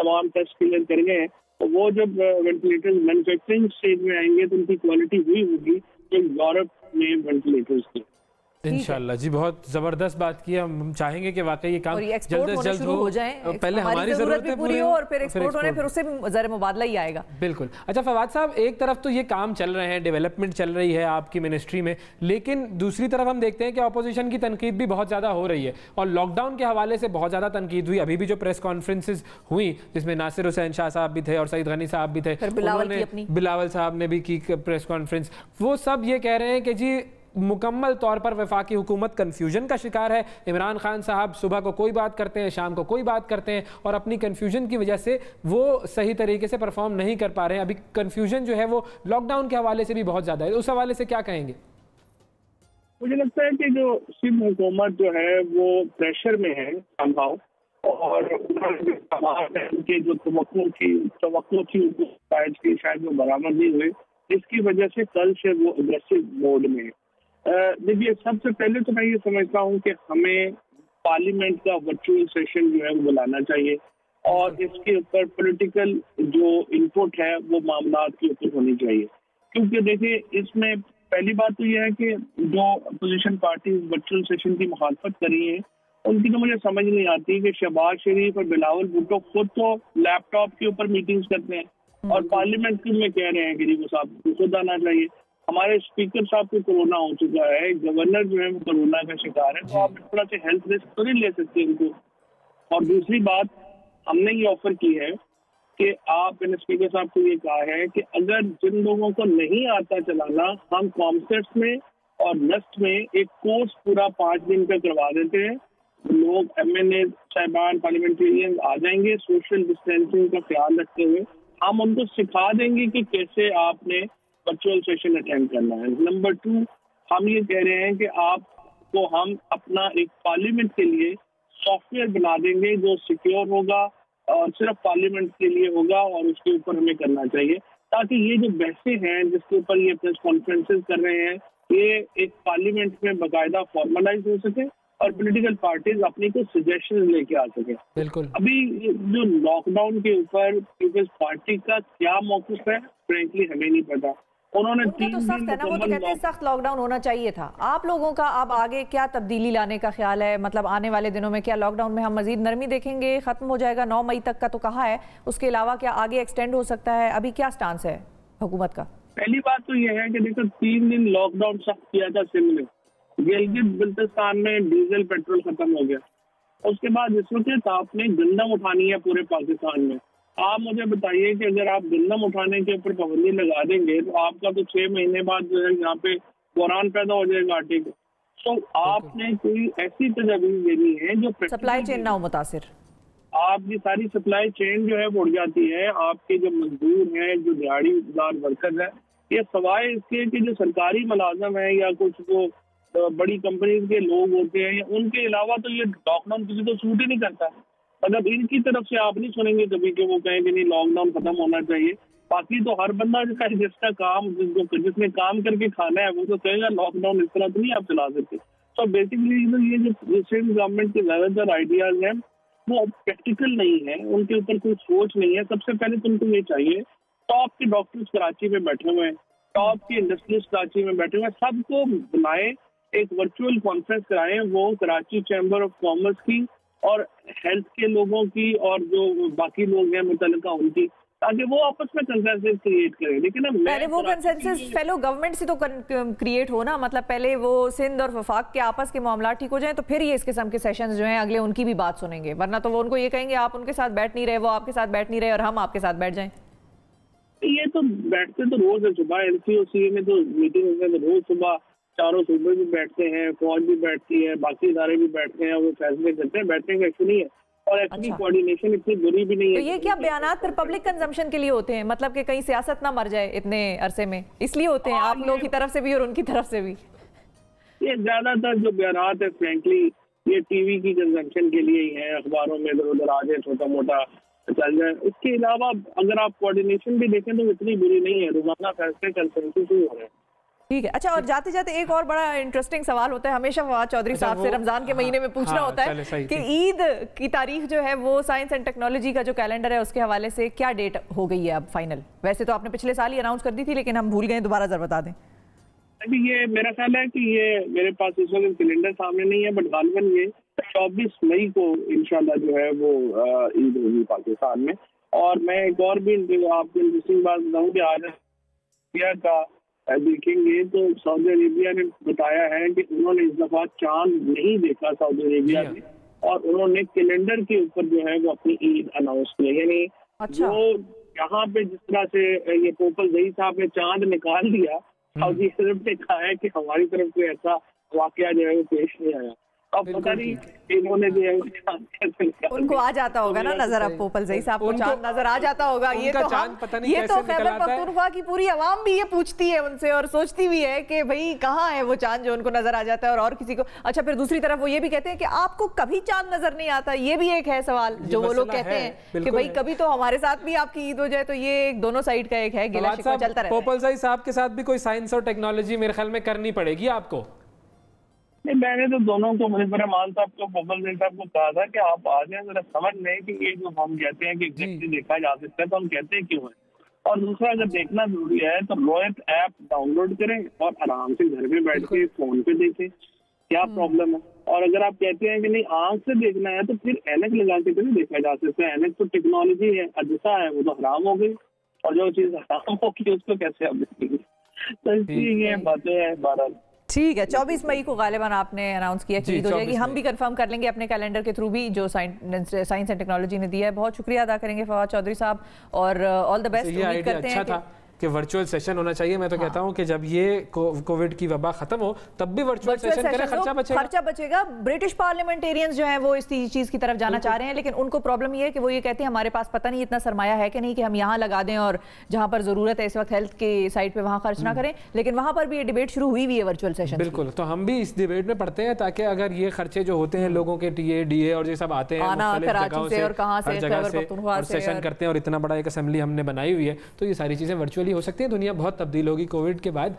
تمام test clear کر گئے ہیں، تو وہ جب وینٹیلیٹر مینوفیکچرنگ اسٹیج میں آئیں گے تو ان کی کوالٹی ہوئی ہوگی جو یورپ میں وینٹیلیٹرز کی۔ انشاءاللہ جی، بہت زبردست بات کی. ہم چاہیں گے کہ واقعی یہ کام جلد از جلد ہو جائے، پہلے ہماری ضرورتیں پوری ہو اور پھر ایکسپورٹ ہونے، پھر اس سے زر مبادلہ ہی آئے گا. بالکل. اچھا فواد صاحب، ایک طرف تو یہ کام چل رہے ہیں، ڈیولپمنٹ چل رہی ہے آپ کی منسٹری میں، لیکن دوسری طرف ہم دیکھتے ہیں کہ اپوزیشن کی تنقید بھی بہت زیادہ ہو رہی ہے، اور لاک ڈاؤن کے حوالے سے بہت زیادہ تنقید ہوئی. ابھی بھی جو پریس کانفرنسز ہوئی جس میں ناصر حسین شاہ صاحب بھی تھے اور سعید غنی صاحب بھی تھے، بلاول صاحب نے بھی کی پریس کانفرنس، وہ سب یہ کہہ رہے ہیں کہ جی مکمل طور پر وفاقی حکومت کنفیوژن کا شکار ہے. عمران خان صاحب صبح کو کوئی بات کرتے ہیں، شام کو کوئی بات کرتے ہیں، اور اپنی کنفیوژن کی وجہ سے وہ صحیح طریقے سے پرفارم نہیں کر پا رہے ہیں. ابھی کنفیوژن جو ہے وہ لاک ڈاؤن کے حوالے سے بھی بہت زیادہ ہے. اس حوالے سے کیا کہیں گے؟ مجھے لگتا ہے کہ جو سندھ حکومت جو ہے وہ پریشر میں ہے سمہاؤ، اور ان کے جو توقع تھی شاید وہ برآمد نہیں ہوئے، اس کی وجہ سے کل سے وہ اگریسو موڈ میں ہے. دیکھیے، سب سے پہلے تو میں یہ سمجھتا ہوں کہ ہمیں پارلیمنٹ کا ورچوئل سیشن جو ہے وہ بلانا چاہیے، اور اس کے اوپر پولیٹیکل جو انپٹ ہے وہ معاملات کے اوپر ہونی چاہیے. کیونکہ دیکھیے، اس میں پہلی بات تو یہ ہے کہ جو اپوزیشن پارٹیز ورچوئل سیشن کی مخالفت کر رہی ہیں، ان کی تو مجھے سمجھ نہیں آتی کہ شہباز شریف اور بلاول بھٹو خود تو لیپ ٹاپ کے اوپر میٹنگز کرتے ہیں، اور پارلیمنٹ میں کہہ رہے ہیں کہ جی وہ صاحب خود آنا چاہیے. ہمارے اسپیکر صاحب کو کورونا ہو چکا ہے، گورنر جو ہے وہ کورونا کا شکار ہے، تو آپ تھوڑا سا ہیلتھ رسک تو نہیں لے سکتے ان کو. اور دوسری بات، ہم نے یہ آفر کی ہے کہ آپ نے اسپیکر صاحب کو یہ کہا ہے کہ اگر جن لوگوں کو نہیں آتا چلانا، ہم کانسرٹس میں اور نسٹ میں ایک کورس پورا 5 دن کا کروا دیتے ہیں. لوگ ایم این اے صاحبان، پارلیمنٹرین آ جائیں گے سوشل ڈسٹینسنگ کا خیال رکھتے ہوئے. ہم ان کو سکھا دیں گے کہ کیسے آپ نے ورچوئل سیشن اٹینڈ کرنا ہے. نمبر 2، ہم یہ کہہ رہے ہیں کہ آپ کو ہم اپنا ایک پارلیمنٹ کے لیے سافٹ ویئر بنا دیں گے جو سیکیور ہوگا اور صرف پارلیمنٹ کے لیے ہوگا، اور اس کے اوپر ہمیں کرنا چاہیے تاکہ یہ جو بحثیں ہیں جس کے اوپر یہ پریس کانفرنسز کر رہے ہیں، یہ ایک پارلیمنٹ میں باقاعدہ فارملائز ہو سکے اور پولیٹیکل پارٹیز اپنی کچھ سجیشن لے کے آ سکے. بالکل. ابھی جو لاک ڈاؤن کے اوپر پیپلز پارٹی کا کیا موقف ہے فرینکلی ہمیں نہیں پتا. انہوں نے تو سخت ہے نا، وہ تو کہتے ہیں سخت لاک ڈاؤن ہونا چاہیے تھا. آپ لوگوں کا اب آگے کیا تبدیلی لانے کا خیال ہے؟ مطلب آنے والے دنوں میں کیا لاک ڈاؤن میں ہم مزید نرمی دیکھیں گے؟ ختم ہو جائے گا 9 مئی تک کا تو کہا ہے، اس کے علاوہ کیا آگے ایکسٹینڈ ہو سکتا ہے؟ ابھی کیا سٹانس ہے حکومت کا؟ پہلی بات تو یہ ہے کہ دیکھو 3 دن لاک ڈاؤن سخت کیا تھا سندھ میں، گلگت بلتستان میں ڈیزل پیٹرول ختم ہو گیا. اس کے بعد اس وقت آپ نے گندم اٹھانی ہے پورے پاکستان میں. آپ مجھے بتائیے کہ اگر آپ گندم اٹھانے کے اوپر پابندی لگا دیں گے تو آپ کا تو 6 مہینے بعد جو ہے یہاں پہ بحران پیدا ہو جائے گا آٹے کا. تو آپ نے کوئی ایسی تجاویز دینی ہے جو سپلائی چین نہ ہو متاثر، آپ کی ساری سپلائی چین جو ہے وہ اڑ جاتی ہے. آپ کے جو مزدور ہیں، جو دیہڑی دار ورکر ہیں، یہ سوائے اس کے کہ جو سرکاری ملازم ہیں یا کچھ جو بڑی کمپنیز کے لوگ ہوتے ہیں، ان کے علاوہ تو یہ لاک ڈاؤن کسی کو سوٹ ہی نہیں کرتا. مطلب ان کی طرف سے آپ نہیں سنیں گے کبھی کہ وہ کہیں کہ نہیں لاک ڈاؤن ختم ہونا چاہیے. باقی تو ہر بندہ جس کا کام جس نے کام کر کے کھانا ہے وہ تو کہے گا لاک ڈاؤن اس طرح تو نہیں آپ چلا سکتے. تو بیسکلی یہ جو اسٹیٹ گورنمنٹ کے زیادہ تر آئیڈیاز ہیں وہ پریکٹیکل نہیں ہے، ان کے اوپر کوئی سوچ نہیں ہے. سب سے پہلے تو ان کو یہ چاہیے، ٹاپ کے ڈاکٹرز کراچی میں بیٹھے ہوئے ہیں، ٹاپ کے انڈسٹریز کراچی میں بیٹھے ہوئے ہیں، سب کو بلائیں، ایک ورچوئل کانفرنس کرائیں، وہ کراچی چیمبر آف کامرس کی اور ہیلتھ کے لوگوں کی اور جو باقی لوگ ہیں متعلقہ ان کی، تاکہ وہ آپس میں کنسنسس کریٹ کریں. لیکن پہلے وہ کنسنسس فیلو گورنمنٹ سے تو کریٹ ہونا، مطلب پہلے وہ سندھ اور وفاق کے آپس کے معاملات ٹھیک ہو جائیں تو پھر یہ اس قسم کے سیشنز جو ہیں اگلے ان کی بھی بات سنیں گے، ورنہ تو وہ ان کو یہ کہیں گے آپ ان کے ساتھ بیٹھ نہیں رہے، وہ آپ کے ساتھ بیٹھ نہیں رہے اور ہم آپ کے ساتھ بیٹھ جائیں. یہ تو بیٹھتے تو روز ہے، صبح ایل سی او سی میں تو میٹنگ میں روز صبح چاروں صوبے بھی بیٹھتے ہیں، فوج بھی بیٹھتی ہے، باقی ادارے بھی بیٹھتے ہیں، وہ فیصلے کرتے ہیں. بیٹھنے کا ایشو نہیں ہے، اور ایکچولی کوارڈینیشن اتنی بری بھی نہیں ہے. تو یہ کیا بیانات پھر پبلک کنزمپشن کے لیے ہوتے ہیں؟ مطلب کہ کہیں سیاست نہ مر جائے اتنے عرصے میں، اس لیے ہوتے ہیں آپ لوگوں کی طرف سے بھی اور ان کی طرف سے بھی؟ یہ زیادہ تر جو بیانات ہے فرینکلی یہ ٹی وی کی کنزمپشن کے لیے ہی ہیں، اخباروں میں ادھر ادھر آ جائے، چھوٹا موٹا چل جائے. اس کے علاوہ اگر آپ کوارڈینیشن بھی دیکھیں تو اتنی بری نہیں ہے. روزانہ فیصلے کنسنسس ہی ہو رہے ہیں. ٹھیک ہے. اچھا اور جاتے جاتے ایک اور بڑا انٹرسٹنگ سوال ہوتا ہے ہمیشہ فواد چودھری صاحب سے رمضان کے مہینے میں پوچھنا ہوتا ہے کہ عید کی تاریخ جو ہے وہ سائنس اینڈ ٹیکنالوجی کا جو کیلنڈر ہے اس کے حوالے سے کیا ڈیٹ ہو گئی ہے اب فائنل؟ ویسے تو آپ نے پچھلے سال ہی اناؤنس کر دی تھی لیکن ہم بھول گئے, دوبارہ ذرا بتا دیں. ابھی یہ میرا خیال ہے کہ یہ میرے پاس اس وقت کیلنڈر سامنے نہیں ہے, بٹ غالباً یہ 24 مئی کو انشاءاللہ جو ہے وہ عید ہوگی پاکستان میں. اور میں ایک اور بھی آپ کو انٹرسٹنگ بات بتاؤں کہ آج انڈیا کا دیکھیں گے تو سعودی عربیہ نے بتایا ہے کہ انہوں نے اس دفعہ چاند نہیں دیکھا سعودی عربیہ میں, اور انہوں نے کیلنڈر کے اوپر جو ہے وہ اپنی عید اناؤنس کی. یعنی جو یہاں پہ جس طرح سے یہ پوپل زئی صاحب نے چاند نکال دیا, سعودی عرب نے کہا ہے کہ ہماری طرف کوئی ایسا واقعہ جو ہے وہ پیش نہیں آیا. اب پتہ نہیں انہوں نے جو ہے ان کو آ جاتا ہوگا نا نظر, اب پوپل زئی صاحب کو چاند نظر آ جاتا ہوگا. یہ تو خیبر پختونخوا کی پوری عوام بھی یہ پوچھتی ہے ان سے اور سوچتی بھی ہے کہ بھئی کہاں ہے وہ چاند جو ان کو نظر آ جاتا ہے اور کسی کو. اچھا پھر دوسری طرف وہ یہ بھی کہتے ہیں کہ آپ کو کبھی چاند نظر نہیں آتا, یہ بھی ایک ہے سوال جو وہ لوگ کہتے ہیں کہ بھئی کبھی تو ہمارے ساتھ بھی آپ کی عید ہو جائے. تو یہ دونوں سائڈ کا ایک ہے گلا شکوہ چلتا رہتا ہے. پوپل زئی صاحب کے ساتھ بھی کوئی سائنس اور ٹیکنالوجی میرے خیال میں کرنی پڑے گی آپ کو. نہیں, میں نے تو دونوں کو منیفر رحمان صاحب کو پوپل زئی صاحب کو کہا تھا کہ آپ آ جائیں ذرا سمجھ لیں کہ یہ جو ہم کہتے ہیں کہ ایگزیکٹلی دیکھا جا سکتا ہے تو ہم کہتے ہیں کیوں ہے. اور دوسرا اگر دیکھنا ضروری ہے تو رویت ایپ ڈاؤن لوڈ کریں اور آرام سے گھر میں بیٹھ کے فون پہ دیکھیں کیا پرابلم ہے. اور اگر آپ کہتے ہیں کہ نہیں آنکھ سے دیکھنا ہے تو پھر اینک لگا کے تو نہیں دیکھا جا سکتا. اینک تو ٹیکنالوجی ہے, اجزا ہے, وہ تو حرام ہو گئی, اور جو چیز حرام ہوگی اس کو کیسے آپ دیکھیں گے. تو اس لیے یہ باتیں ہیں. بہرحال ٹھیک ہے, 24 مئی کو غالباً آپ نے اناؤنس کیا کہ عید ہو جائے گی. ہم بھی کنفرم کر لیں گے اپنے کیلنڈر کے تھرو بھی جو سائنس اینڈ ٹیکنالوجی نے دیا ہے. بہت شکریہ ادا کریں گے فواد چودھری صاحب, اور آل دا بیسٹ. امید کرتے ہیں کہ ورچوئل سیشن ہونا چاہیے. میں تو کہتا ہوں کہ جب یہ کووڈ کی وبا ختم ہو تب بھی ورچوئل سیشن کریں, خرچہ بچے گا. برٹش پارلیمنٹیرینز جو ہیں وہ اس چیز کی طرف جانا چاہ رہے ہیں, لیکن ان کو پرابلم یہ ہے کہ وہ یہ کہتے ہیں ہمارے پاس پتہ نہیں اتنا سرمایہ ہے کہ نہیں کہ ہم یہاں لگا دیں اور جہاں پر ضرورت ہے اس وقت ہیلتھ کے سائٹ پہ وہاں خرچ نہ کریں. لیکن وہاں پر بھی یہ ڈیبیٹ شروع ہوئی ہے ورچوئل سیشن. بالکل, تو ہم بھی اس ڈیبیٹ میں پڑھتے ہیں تاکہ اگر یہ خرچے جو ہوتے ہیں لوگوں کے ٹی اے ڈی اے اور یہ سب آتے ہیں کراچی سے اور کہاں سے اور سیشن کرتے ہیں اور اتنا بڑا ایک اسمبلی ہم نے بنائی ہوئی ہے, تو یہ ساری چیزیں ورچوئلی ہو سکتی ہیں. دنیا بہت تبدیل ہوگی کووڈ کے بعد,